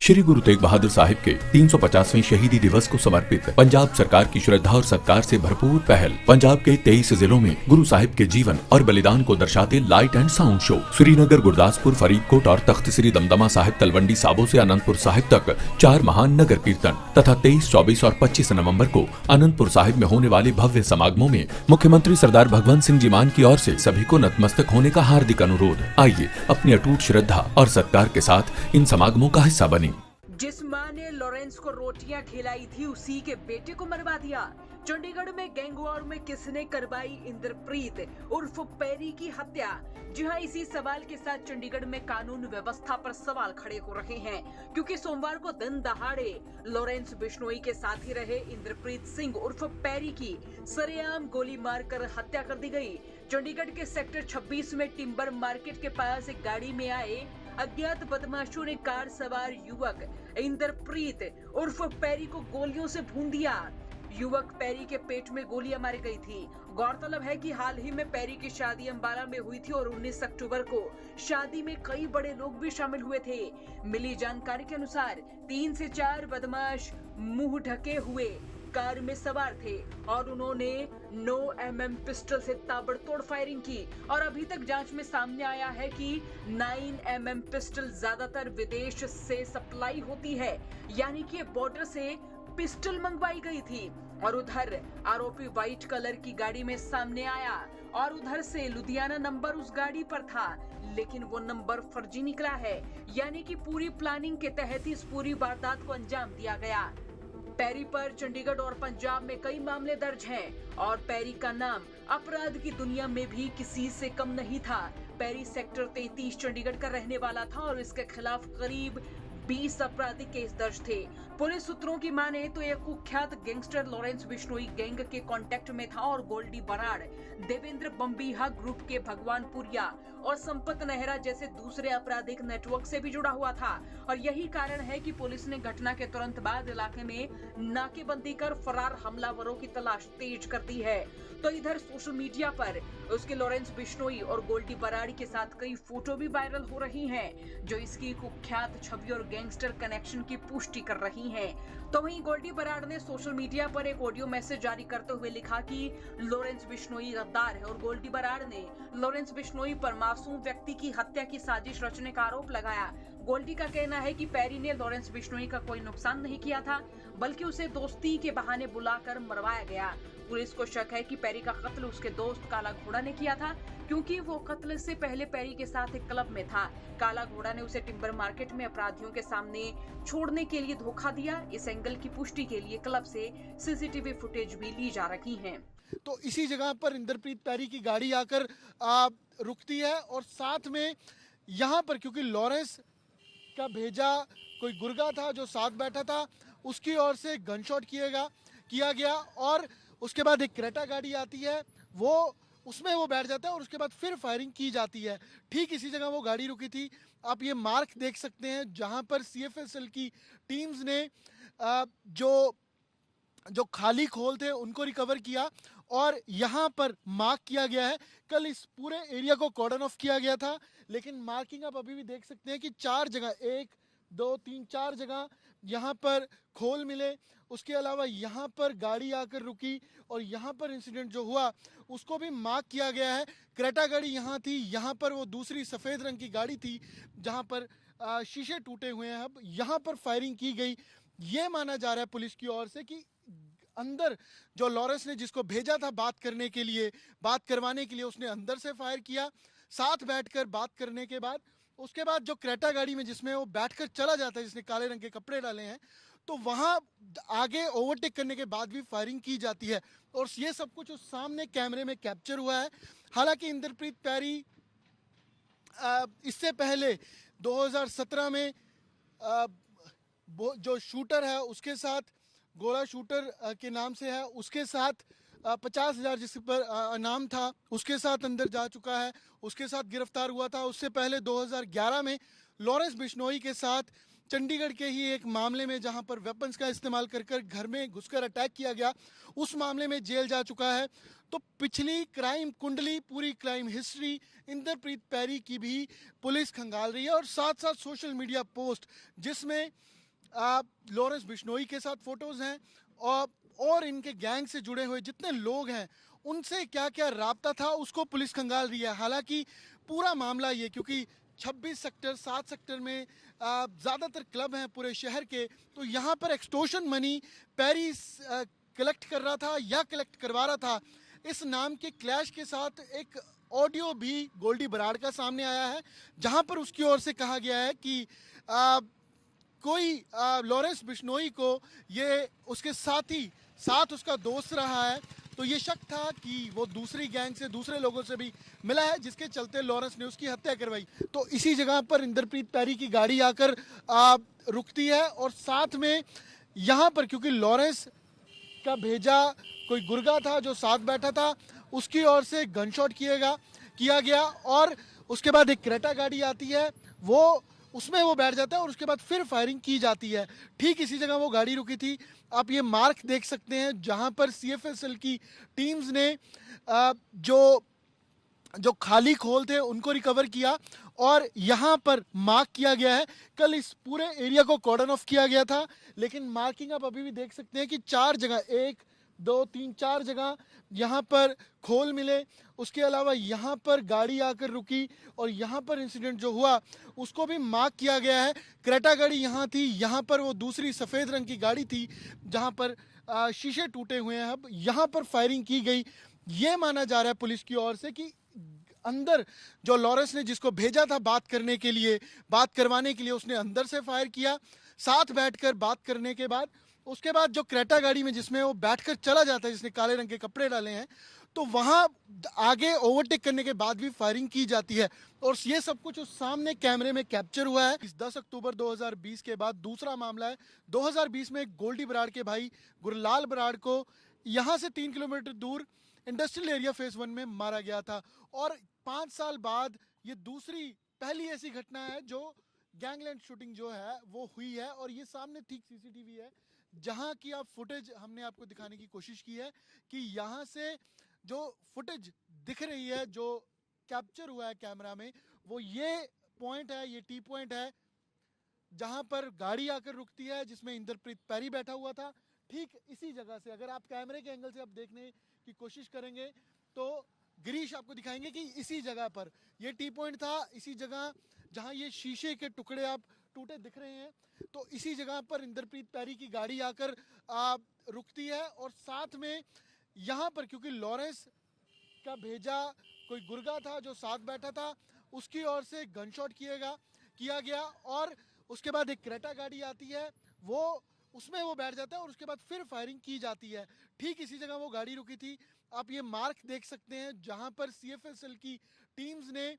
श्री गुरु तेग बहादुर साहिब के 350वें शहीदी दिवस को समर्पित पंजाब सरकार की श्रद्धा और सत्कार से भरपूर पहल। पंजाब के 23 जिलों में गुरु साहिब के जीवन और बलिदान को दर्शाते light and sound show. Srinagar, Gurdaspur, Faridkot और तख्त श्री दमदमा साहिब, तलवंडी साबो से अनंतपुर साहिब तक 4 महान नगर कीर्तन तथा 23, 24 और 25 नवम्बर को अनंतपुर साहिब में होने वाले भव्य समागमों में मुख्यमंत्री सरदार भगवंत सिंह जी मान की ओर से सभी को नतमस्तक होने का हार्दिक अनुरोध। आइए अपनी अटूट श्रद्धा और सत्कार के साथ इन समागमों का हिस्सा बने। जिस मां ने लॉरेंस को रोटियां खिलाई थी, उसी के बेटे को मरवा दिया। चंडीगढ़ में गैंग वॉर में किसने करवाई इंद्रप्रीत उर्फ पैरी की हत्या? जी हां, इसी सवाल के साथ चंडीगढ़ में कानून व्यवस्था पर सवाल खड़े हो रहे हैं, क्योंकि सोमवार को दिन दहाड़े लॉरेंस बिश्नोई के साथी रहे इंद्रप्रीत सिंह उर्फ पैरी की सरेआम गोली मारकर हत्या कर दी गई। चंडीगढ़ के सेक्टर 26 में टिम्बर मार्केट के पास एक गाड़ी में आए अज्ञात बदमाशों ने कार सवार युवक इंद्रप्रीत उर्फ पैरी को गोलियों से भून दिया। युवक पैरी के पेट में गोलियां मारी गई थी। गौरतलब है कि हाल ही में पैरी की शादी अंबाला में हुई थी और 19 अक्टूबर को शादी में कई बड़े लोग भी शामिल हुए थे। मिली जानकारी के अनुसार 3 से 4 बदमाश मुंह ढके हुए कार में सवार थे और उन्होंने 9 mm पिस्टल से ताबड़तोड़ फायरिंग की। और अभी तक जांच में सामने आया है कि 9 mm पिस्टल ज्यादातर विदेश से सप्लाई होती है, यानी कि बॉर्डर से पिस्टल मंगवाई गई थी। और उधर आरोपी व्हाइट कलर की गाड़ी में सामने आया और उधर से लुधियाना नंबर उस गाड़ी पर था, लेकिन वो नंबर फर्जी निकला है, यानी कि पूरी प्लानिंग के तहत इस पूरी वारदात को अंजाम दिया गया। पैरी पर चंडीगढ़ और पंजाब में कई मामले दर्ज हैं और पैरी का नाम अपराध की दुनिया में भी किसी से कम नहीं था। पैरी सेक्टर 33 चंडीगढ़ का रहने वाला था और इसके खिलाफ करीब 20 आपराधिक केस दर्ज थे। पुलिस सूत्रों की माने तो एक कुख्यात गैंगस्टर लॉरेंस बिश्नोई गैंग के कांटेक्ट में था और गोल्डी बराड़, देवेंद्र बम्बीहा ग्रुप के भगवानपुरिया और संपत नेहरा जैसे दूसरे आपराधिक नेटवर्क से भी जुड़ा हुआ था। और यही कारण है कि पुलिस ने घटना के तुरंत बाद इलाके में नाकेबंदी कर फरार हमलावरों की तलाश तेज कर दी है। तो इधर सोशल मीडिया पर उसके लॉरेंस बिश्नोई और गोल्डी बराड़ के साथ कई फोटो भी वायरल हो रही हैं, जो इसकी कुख्यात छवि और गैंगस्टर कनेक्शन की पुष्टि कर रही हैं। तो वहीं गोल्डी बराड़ ने सोशल मीडिया पर एक ऑडियो मैसेज जारी करते हुए लिखा कि लॉरेंस बिश्नोई गद्दार है और गोल्डी बराड़ ने लॉरेंस बिश्नोई पर मासूम व्यक्ति की हत्या की साजिश रचने का आरोप लगाया। गोल्डी का कहना है कि पैरी ने लॉरेंस बिश्नोई का कोई नुकसान नहीं किया था, बल्कि उसे दोस्ती के बहाने बुलाकर मरवाया गया। पुलिस को शक है कि पैरी का कत्ल उसके दोस्त काला घोड़ा ने किया था, क्योंकि वो कत्ल से पहले पैरी के साथ एक क्लब में था। काला घोड़ा ने उसे टिम्बर मार्केट में अपराधियों के सामने छोड़ने के लिए धोखा दिया। इस एंगल की पुष्टि के लिए क्लब से सीसीटीवी फुटेज भी ली जा रही है। तो इसी जगह पर इंद्रप्रीत पैरी की गाड़ी आकर रुकती है और साथ में यहाँ पर, क्योंकि लॉरेंस का भेजा कोई गुर्गा था जो साथ बैठा था, उसकी ओर से गनशॉट किया गया और उसके बाद एक क्रेटा गाड़ी आती है, उसमें वो बैठ जाता है और उसके बाद फिर फायरिंग की जाती है। ठीक इसी जगह वो गाड़ी रुकी थी। आप ये मार्क देख सकते हैं जहां पर CFSL की टीम्स ने जो खाली खोल थे उनको रिकवर किया और यहाँ पर मार्क किया गया है। कल इस पूरे एरिया को कॉर्डन ऑफ किया गया था, लेकिन मार्किंग आप अभी भी देख सकते हैं कि 4 जगह, 1 2 3 4 जगह यहाँ पर खोल मिले। उसके अलावा यहाँ पर गाड़ी आकर रुकी और यहाँ पर इंसिडेंट जो हुआ उसको भी मार्क किया गया है। क्रेटा गाड़ी यहाँ थी, यहाँ पर वो दूसरी सफ़ेद रंग की गाड़ी थी जहाँ पर शीशे टूटे हुए हैं। अब यहाँ पर फायरिंग की गई। ये माना जा रहा है पुलिस की ओर से कि अंदर जो लॉरेंस ने जिसको भेजा था बात करवाने के लिए, उसने अंदर से फायर किया, साथ बैठकर बात करने के बाद। उसके बाद जो क्रेटा गाड़ी में जिसमें वो बैठकर चला जाता है, जिसने काले रंग के कपड़े डाले हैं, तो वहां आगे ओवरटेक करने के बाद भी फायरिंग की जाती है और ये सब कुछ उस सामने कैमरे में कैप्चर हुआ है। हालांकि इंद्रप्रीत पैरी इससे पहले 2017 में जो शूटर है उसके साथ, गोला शूटर के नाम से है, उसके साथ 50,000 जिस पर इनाम था उसके साथ अंदर जा चुका है, उसके साथ गिरफ्तार हुआ था। उससे पहले 2011 में लॉरेंस बिश्नोई के साथ चंडीगढ़ के ही एक मामले में जहां पर वेपन्स का इस्तेमाल कर घर में घुसकर अटैक किया गया, उस मामले में जेल जा चुका है। तो पिछली क्राइम कुंडली, पूरी क्राइम हिस्ट्री इंद्रप्रीत पैरी की भी पुलिस खंगाल रही है और साथ साथ सोशल मीडिया पोस्ट जिसमें लॉरेंस बिश्नोई के साथ फोटोज हैं और इनके गैंग से जुड़े हुए जितने लोग हैं उनसे क्या क्या राब्ता था उसको पुलिस खंगाल रही है। हालांकि पूरा मामला ये, क्योंकि 26 सेक्टर 7 सेक्टर में ज़्यादातर क्लब हैं पूरे शहर के, तो यहाँ पर एक्सटॉर्शन मनी पैरी कलेक्ट कर रहा था या कलेक्ट करवा रहा था, इस नाम के क्लैश के साथ एक ऑडियो भी गोल्डी बराड़ का सामने आया है, जहां पर उसकी ओर से कहा गया है कि कोई लॉरेंस बिश्नोई को ये उसके साथ उसका दोस्त रहा है, तो ये शक था कि वो दूसरी गैंग से दूसरे लोगों से भी मिला है, जिसके चलते लॉरेंस ने उसकी हत्या करवाई। तो इसी जगह पर इंद्रप्रीत पैरी की गाड़ी आकर रुकती है और साथ में यहाँ पर, क्योंकि लॉरेंस का भेजा कोई गुर्गा था जो साथ बैठा था, उसकी ओर से गनशॉट किया गया और उसके बाद एक क्रेटा गाड़ी आती है, उसमें वो बैठ जाता है और उसके बाद फिर फायरिंग की जाती है। ठीक इसी जगह वो गाड़ी रुकी थी। आप ये मार्क देख सकते हैं जहां पर सीएफएसएल की टीम्स ने जो खाली खोल थे उनको रिकवर किया और यहाँ पर मार्क किया गया है। कल इस पूरे एरिया को कॉर्डन ऑफ किया गया था, लेकिन मार्किंग आप अभी भी देख सकते हैं कि 4 जगह, 1 2 3 4 जगह यहाँ पर खोल मिले। उसके अलावा यहाँ पर गाड़ी आकर रुकी और यहाँ पर इंसिडेंट जो हुआ उसको भी मार्क किया गया है। क्रेटा गाड़ी यहाँ थी, यहाँ पर वो दूसरी सफ़ेद रंग की गाड़ी थी जहाँ पर शीशे टूटे हुए हैं। अब यहाँ पर फायरिंग की गई, ये माना जा रहा है पुलिस की ओर से कि अंदर जो लॉरेंस ने जिसको भेजा था बात करवाने के लिए उसने अंदर से फायर किया, साथ बैठकर बात करने के बाद उसके बाद जो क्रेटा गाड़ी में जिसमें वो बैठकर चला जाता है, जिसने काले रंग के कपड़े डाले हैं, तो वहां आगे ओवरटेक करने के बाद भी फायरिंग की जाती है और ये सब कुछ उस सामने कैमरे में कैप्चर हुआ है। इस 10 अक्टूबर 2020 के बाद दूसरा मामला है। 2020 में गोल्डी बराड़ के भाई गुरलाल बराड़ को यहाँ से 3 किलोमीटर दूर इंडस्ट्रियल एरिया फेज 1 में मारा गया था और 5 साल बाद ये पहली ऐसी घटना है जो गैंगलैंड शूटिंग जो है वो हुई है और ये सामने ठीक सीसीटीवी है जहां की आप फुटेज हमने आपको दिखाने की कोशिश की है कि यहाँ से जो फुटेज दिख रही है, जो कैप्चर हुआ है कैमरा में, वो ये पॉइंट है, ये टी पॉइंट है जहां पर गाड़ी आकर रुकती है जिसमें इंद्रप्रीत पैरी बैठा हुआ था। ठीक इसी जगह से अगर आप कैमरे के एंगल से आप देखने की कोशिश करेंगे तो गिरीश आपको दिखाएंगे कि इसी जगह पर ये टी पॉइंट था, इसी जगह जहां ये शीशे के टुकड़े आप टूटे दिख रहे हैं, तो इसी जगह पर इंद्रप्रीत पैरी की गाड़ी आकर रुकती है और साथ में यहाँ पर, क्योंकि लॉरेंस का भेजा कोई गुर्गा था जो साथ बैठा था, उसकी ओर से गनशॉट किया गया और उसके बाद एक क्रेटा गाड़ी आती है, उसमें वो बैठ जाता है और उसके बाद फिर फायरिंग की जाती है। ठीक इसी जगह वो गाड़ी रुकी थी। आप ये मार्क देख सकते हैं जहां पर सीएफएसएल की टीम्स ने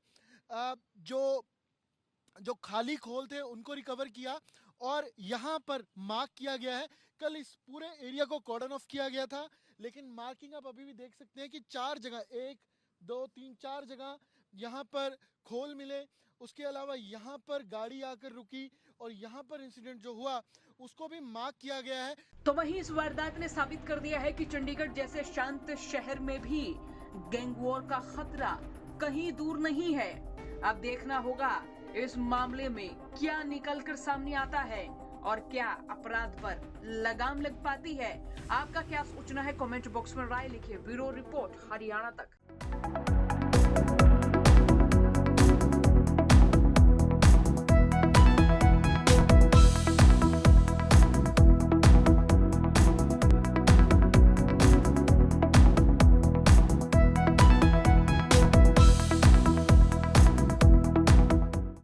जो खाली खोल थे उनको रिकवर किया और यहाँ पर मार्क किया गया है। कल इस पूरे एरिया को कॉर्डन ऑफ किया गया था, लेकिन मार्किंग आप अभी भी देख सकते हैं कि 4 जगह, 1 2 3 4 जगह यहाँ पर खोल मिले। उसके अलावा यहाँ पर गाड़ी आकर रुकी और यहाँ पर इंसिडेंट जो हुआ उसको भी मार्क किया गया है। तो वहीं इस वारदात ने साबित कर दिया है कि चंडीगढ़ जैसे शांत शहर में भी गैंग वॉर का खतरा कहीं दूर नहीं है। अब देखना होगा इस मामले में क्या निकल कर सामने आता है और क्या अपराध पर लगाम लग पाती है। आपका क्या सोचना है? कमेंट बॉक्स में राय लिखिए। ब्यूरो रिपोर्ट, हरियाणा तक।